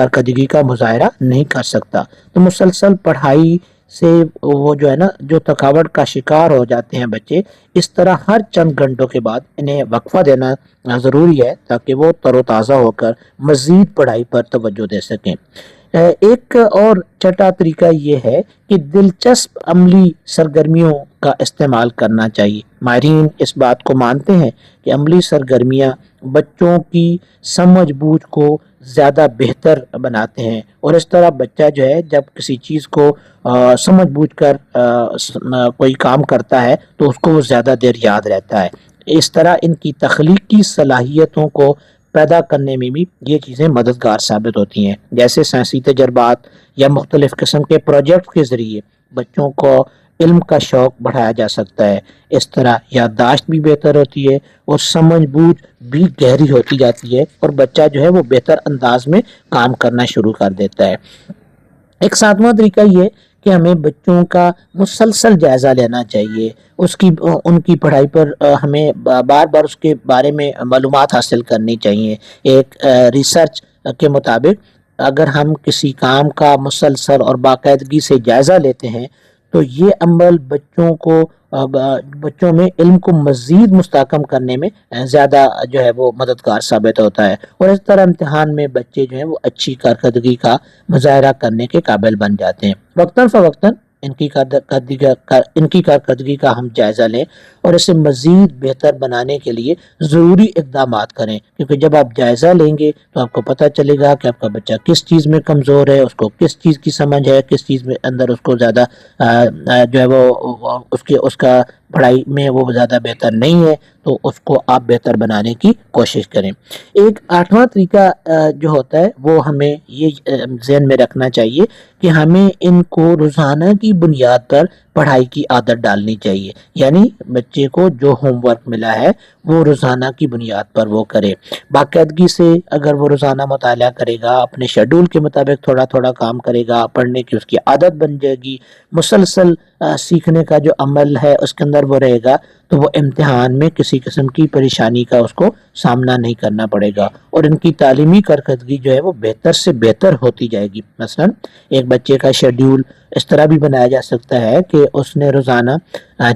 کارکردگی کا مظاہرہ نہیں کر سکتا. تو مسلسل پڑھائی سے وہ جو ہے نا جو تھکاوٹ کا شکار ہو جاتے ہیں بچے، اس طرح ہر چند گھنٹوں کے بعد انہیں وقفہ دینا ضروری ہے تاکہ وہ تر و تازہ ہو کر مزید پڑھائی پر توجہ دے سکیں. ایک اور چھٹا طریقہ یہ ہے کہ دلچسپ عملی سرگرمیوں کا استعمال کرنا چاہیے. ماہرین اس بات کو مانتے ہیں کہ عملی سرگرمیاں بچوں کی سمجھ بوجھ کو زیادہ بہتر بناتے ہیں، اور اس طرح بچہ جو ہے جب کسی چیز کو سمجھ بوجھ کر کوئی کام کرتا ہے تو اس کو وہ زیادہ دیر یاد رہتا ہے. اس طرح ان کی تخلیقی صلاحیتوں کو پیدا کرنے میں بھی یہ چیزیں مددگار ثابت ہوتی ہیں. جیسے سائنسی تجربات یا مختلف قسم کے پروجیکٹ کے ذریعے بچوں کو علم کا شوق بڑھایا جا سکتا ہے. اس طرح یادداشت بھی بہتر ہوتی ہے اور سمجھ بوجھ بھی گہری ہوتی جاتی ہے، اور بچہ جو ہے وہ بہتر انداز میں کام کرنا شروع کر دیتا ہے. ایک ساتواں طریقہ یہ کہ ہمیں بچوں کا مسلسل جائزہ لینا چاہیے. ان کی پڑھائی پر ہمیں بار بار اس کے بارے میں معلومات حاصل کرنی چاہیے. ایک ریسرچ کے مطابق اگر ہم کسی کام کا مسلسل اور باقاعدگی سے جائزہ لیتے ہیں تو یہ عمل بچوں میں علم کو مزید مستحکم کرنے میں زیادہ جو ہے وہ مددگار ثابت ہوتا ہے، اور اس طرح امتحان میں بچے جو ہیں وہ اچھی کارکردگی کا مظاہرہ کرنے کے قابل بن جاتے ہیں. وقتاً فوقتاً ان کی کارکردگی کا ہم جائزہ لیں اور اسے مزید بہتر بنانے کے لیے ضروری اقدامات کریں، کیونکہ جب آپ جائزہ لیں گے تو آپ کو پتہ چلے گا کہ آپ کا بچہ کس چیز میں کمزور ہے، اس کو کس چیز کی سمجھ ہے، کس چیز میں اندر اس کو زیادہ جو ہے وہ اس کا پڑھائی میں وہ زیادہ بہتر نہیں ہے، تو اس کو آپ بہتر بنانے کی کوشش کریں. ایک آٹھواں طریقہ جو ہوتا ہے وہ ہمیں یہ ذہن میں رکھنا چاہیے کہ ہمیں ان کو روزانہ کی بنیاد پر پڑھائی کی عادت ڈالنی چاہیے. یعنی بچے کو جو ہوم ورک ملا ہے وہ روزانہ کی بنیاد پر وہ کرے. باقاعدگی سے اگر وہ روزانہ مطالعہ کرے گا، اپنے شیڈول کے مطابق تھوڑا تھوڑا کام کرے گا، پڑھنے کی اس کی عادت بن جائے گی، مسلسل سیکھنے کا جو عمل ہے اس کے اندر وہ رہے گا، تو وہ امتحان میں کسی قسم کی پریشانی کا اس کو سامنا نہیں کرنا پڑے گا، اور ان کی تعلیمی کارکردگی جو ہے وہ بہتر سے بہتر ہوتی جائے گی. مثلا ایک بچے کا شیڈول اس طرح بھی بنایا جا سکتا ہے کہ اس نے روزانہ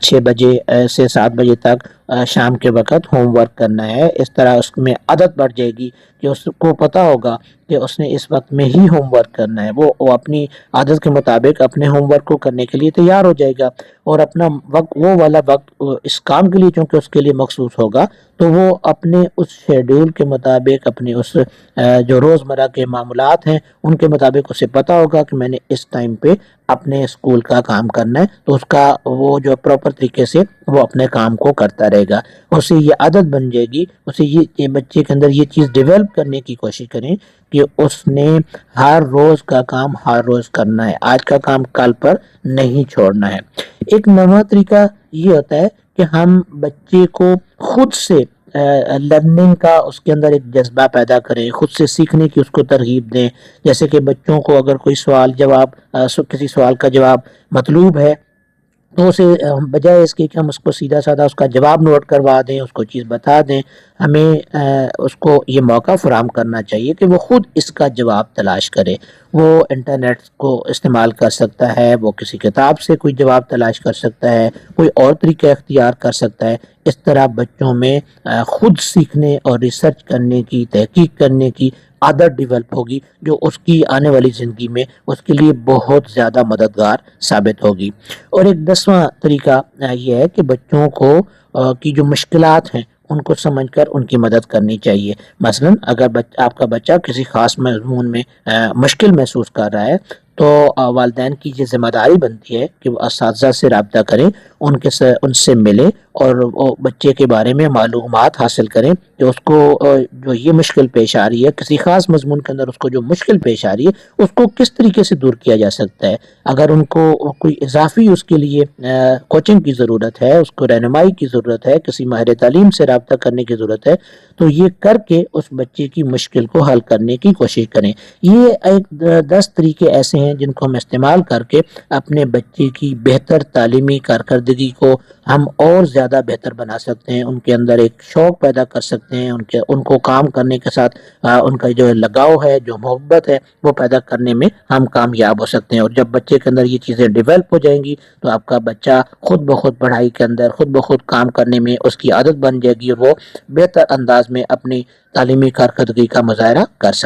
6 بجے سے 7 بجے تک شام کے وقت ہوم ورک کرنا ہے. اس طرح اس میں عادت بڑھ جائے گی کہ اس کو پتہ ہوگا کہ اس نے اس وقت میں ہی ہوم ورک کرنا ہے. وہ اپنی عادت کے مطابق اپنے ہوم ورک کو کرنے کے لیے تیار ہو جائے گا، اور اپنا وہ والا وقت اس کام کے لیے چونکہ اس کے لیے مخصوص ہوگا، تو وہ اپنے اس شیڈول کے مطابق، اپنے اس جو روزمرہ کے معاملات ہیں ان کے مطابق اسے پتہ ہوگا کہ میں نے اس ٹائم پہ اپنے اسکول کا کام کرنا ہے، تو اس کا وہ جو پراپر طریقے سے وہ اپنے کام کو کرتا رہے گا. اسے یہ عادت بن جائے گی. اسے یہ بچے کے اندر یہ چیز ڈیولپ کرنے کی کوشش کریں کہ اس نے ہر روز کا کام ہر روز کرنا ہے، آج کا کام کل پر نہیں چھوڑنا ہے. ایک نواں طریقہ یہ ہوتا ہے کہ ہم بچے کو خود سے لرننگ کا اس کے اندر ایک جذبہ پیدا کریں، خود سے سیکھنے کی اس کو ترغیب دیں. جیسے کہ بچوں کو اگر کوئی کسی سوال کا جواب مطلوب ہے تو اسے بجائے اس کے کہ ہم اس کو سیدھا سادھا اس کا جواب نوٹ کروا دیں، اس کو چیز بتا دیں، ہمیں اس کو یہ موقع فراہم کرنا چاہیے کہ وہ خود اس کا جواب تلاش کرے. وہ انٹرنیٹ کو استعمال کر سکتا ہے، وہ کسی کتاب سے کوئی جواب تلاش کر سکتا ہے، کوئی اور طریقہ اختیار کر سکتا ہے. اس طرح بچوں میں خود سیکھنے اور ریسرچ کرنے کی، تحقیق کرنے کی عادت ڈیولپ ہوگی، جو اس کی آنے والی زندگی میں اس کے لیے بہت زیادہ مددگار ثابت ہوگی. اور ایک 10واں طریقہ یہ ہے کہ بچوں کو کی جو مشکلات ہیں ان کو سمجھ کر ان کی مدد کرنی چاہیے. مثلا اگر آپ کا بچہ کسی خاص مضمون میں مشکل محسوس کر رہا ہے تو والدین کی یہ ذمہ داری بنتی ہے کہ وہ اساتذہ سے رابطہ کریں، ان سے ملیں اور بچے کے بارے میں معلومات حاصل کریں کہ اس کو جو یہ مشکل پیش آ رہی ہے، کسی خاص مضمون کے اندر اس کو جو مشکل پیش آ رہی ہے اس کو کس طریقے سے دور کیا جا سکتا ہے. اگر ان کو کوئی اضافی اس کے لیے کوچنگ کی ضرورت ہے، اس کو رہنمائی کی ضرورت ہے، کسی ماہر تعلیم سے رابطہ کرنے کی ضرورت ہے، تو یہ کر کے اس بچے کی مشکل کو حل کرنے کی کوشش کریں. یہ ایک 10 طریقے ایسے ہیں ہیں جن کو ہم استعمال کر کے اپنے بچے کی بہتر تعلیمی کارکردگی کو ہم اور زیادہ بہتر بنا سکتے ہیں، ان کے اندر ایک شوق پیدا کر سکتے ہیں، ان کو کام کرنے کے ساتھ ان کا جو لگاؤ ہے، جو محبت ہے، وہ پیدا کرنے میں ہم کامیاب ہو سکتے ہیں۔ اور جب بچے کے اندر یہ چیزیں ڈیولپ ہو جائیں گی تو آپ کا بچہ خود بخود پڑھائی کے اندر خود بخود کام کرنے میں اس کی عادت بن جائے گی، اور وہ بہتر انداز میں اپنی تعلیمی کارکردگی کا مظاہرہ کر سکتے ہیں۔